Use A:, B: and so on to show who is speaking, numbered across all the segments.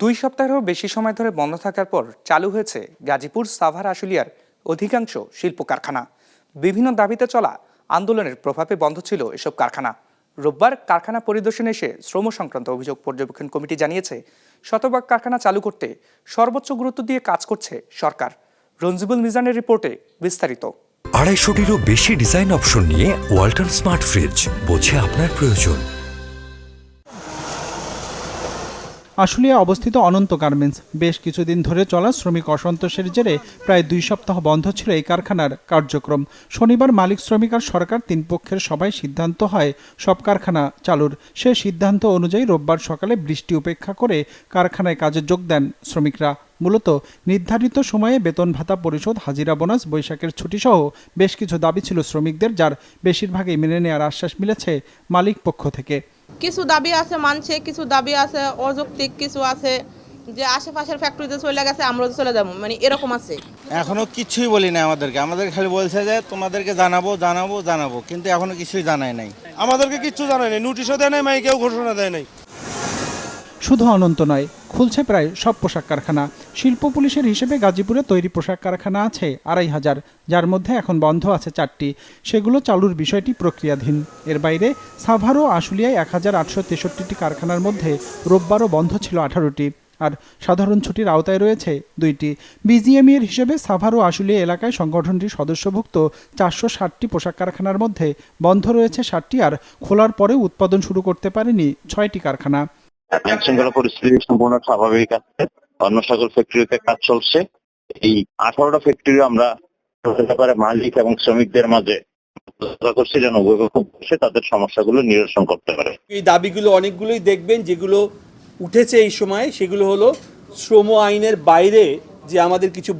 A: 2 সপ্তাহেরও বেশি সময় ধরে বন্ধ থাকার পর চালু হয়েছে গাজীপুর সাভার আশুলিয়ার অধিকাংশ শিল্প কারখানা। বিভিন্ন দাবিতে চলা আন্দোলনের প্রভাবে বন্ধ ছিল এসব কারখানা। রোববার কারখানা পরিদর্শনে এসে শ্রম সংক্রান্ত অভিযোগ পর্যবেক্ষণ কমিটি জানিয়েছে, শতভাগ কারখানা চালু করতে সর্বোচ্চ গুরুত্ব দিয়ে কাজ করছে সরকার। রঞ্জিবুল মিজানের রিপোর্টে বিস্তারিত।
B: 250-টিরও বেশি ডিজাইন অপশন নিয়ে ওয়ালটন স্মার্ট ফ্রিজ, বোঝে আপনার প্রয়োজন।
C: আশুলিয়া অবস্থিত অনন্ত গার্মেন্টস বেশ কিছুদিন ধরে চলা শ্রমিক অসন্তোষের জেরে প্রায় 2 সপ্তাহ বন্ধ ছিল এই কারখানার কার্যক্রম। শনিবার মালিক শ্রমিক আর সরকার 3 পক্ষের সভায় সিদ্ধান্ত হয় সব কারখানা চালুর। সে সিদ্ধান্ত অনুযায়ী রোববার সকালে বৃষ্টি উপেক্ষা করে কারখানায় কাজে যোগ দেন শ্রমিকরা। মূলত নির্ধারিত সময়ে বেতন ভাতা পরিশোধ, হাজিরা বোনাস, বৈশাখের ছুটি সহ বেশ কিছু দাবি ছিল শ্রমিকদের, যার বেশিরভাগই মেনে নেওয়ার আশ্বাস মিলেছে মালিক পক্ষ থেকে।
D: কিছু দাবি আছে মানছে, কিছু দাবি আছে অযৌক্তিক, কিছু আছে যে আশেপাশের ফ্যাক্টরিতে চলে গেছে আমরা চলে যাবো, মানে এরকম আছে।
E: এখনো কিছুই বলি না আমাদের খালি বলছে যে তোমাদেরকে জানাবো, কিন্তু এখনো কিছুই জানায় নাই।
F: আমাদেরকে কিচ্ছু জানায় নাই, নোটিশও দেয় নাই, কেউ ঘোষণা দেয় নাই।
C: শুধু অনন্ত নয়, খুলছে প্রায় সব পোশাক কারখানা। শিল্প পুলিশের হিসেবে গাজীপুরে তৈরি পোশাক কারখানা আছে 2,500, যার মধ্যে এখন বন্ধ আছে 4টি। সেগুলো চালুর বিষয়টি প্রক্রিয়াধীন। এর বাইরে সাভার ও আশুলিয়ায় 1,863টি কারখানার মধ্যে রোববারও বন্ধ ছিল 18টি, আর সাধারণ ছুটির আওতায় রয়েছে 2টি। বিজিএমই এর হিসেবে সাভার ও আশুলিয়া এলাকায় সংগঠনটির সদস্যভুক্ত 460টি পোশাক কারখানার মধ্যে বন্ধ রয়েছে 7টি, আর খোলার পরেও উৎপাদন শুরু করতে পারেনি 6টি কারখানা।
G: আইনশৃঙ্খলা পরিস্থিতি সম্পূর্ণ স্বাভাবিক আছে। অন্য সকল ফ্যাক্টরিতে কাজ চলছে। এই 18টা ফ্যাক্টরি আমরা ব্যাপারে মালিক এবং শ্রমিকদের মাঝে করছি যেন বসে তাদের সমস্যাগুলো নিরসন করতে পারে।
H: এই দাবিগুলো অনেকগুলোই দেখবেন যেগুলো উঠেছে এই সময়, সেগুলো হলো শ্রম আইনের বাইরে যে আমাদের কিছু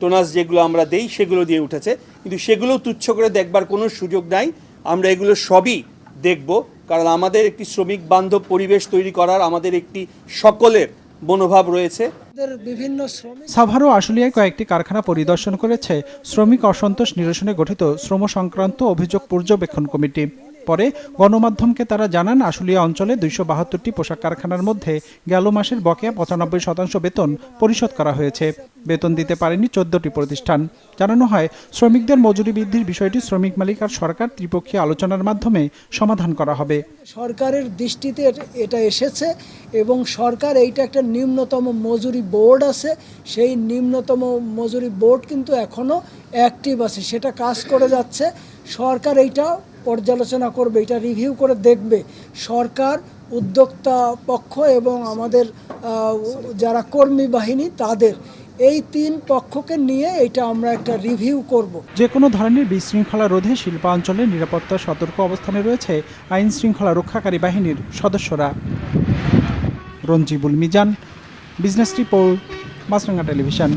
H: বোনাস যেগুলো আমরা দেই সেগুলো দিয়ে উঠেছে, কিন্তু সেগুলো তুচ্ছ করে দেখবার কোনো সুযোগ নাই। আমরা এগুলো সবই দেখব, কারণ আমাদের একটি শ্রমিক বান্ধব পরিবেশ তৈরি করার আমাদের একটি সকলের মনোভাব রয়েছে।
C: সাভার ও আশুলিয়ায় কয়েকটি কারখানা পরিদর্শন করেছে শ্রমিক অসন্তোষ নিরসনে গঠিত শ্রম সংক্রান্ত অভিযোগ পর্যবেক্ষণ কমিটি। পরে গণমাধ্যমকে তারা জানান, আশুলিয়া অঞ্চলে 272টি পোশাক কারখানার মধ্যে গেল মাসের বকেয়া 95% বেতন পরিশোধ করা হয়েছে। বেতন দিতে পারেনি 14টি প্রতিষ্ঠান। জানানো হয়, শ্রমিকদের মজুরি বৃদ্ধির বিষয়টি শ্রমিক মালিক আর সরকার ত্রিপক্ষীয় আলোচনার মাধ্যমে সমাধান করা হবে।
I: সরকারের দৃষ্টিতে এটা এসেছে এবং সরকার এইটা একটা নিম্নতম মজুরি বোর্ড আছে, সেই নিম্নতম মজুরি বোর্ড কিন্তু এখনো অ্যাক্টিভ আছে, সেটা কাজ করে যাচ্ছে। সরকার এইটা পর্যালোচনা করবে, এটা রিভিউ করে দেখবে। সরকার, উদ্যোক্তা পক্ষ এবং আমাদের যারা কর্মী বাহিনী, তাদের এই 3 পক্ষকে নিয়ে এটা আমরা একটা রিভিউ করব।
C: যে কোনো ধরনের বিশৃঙ্খলা রোধে শিল্পাঞ্চলের নিরাপত্তা সতর্ক অবস্থানে রয়েছে আইন শৃঙ্খলা রক্ষাকারী বাহিনীর সদস্যরা। রঞ্জিবুল মিজান, বিজনেস রিপোর্ট, মাছরাঙা টেলিভিশন।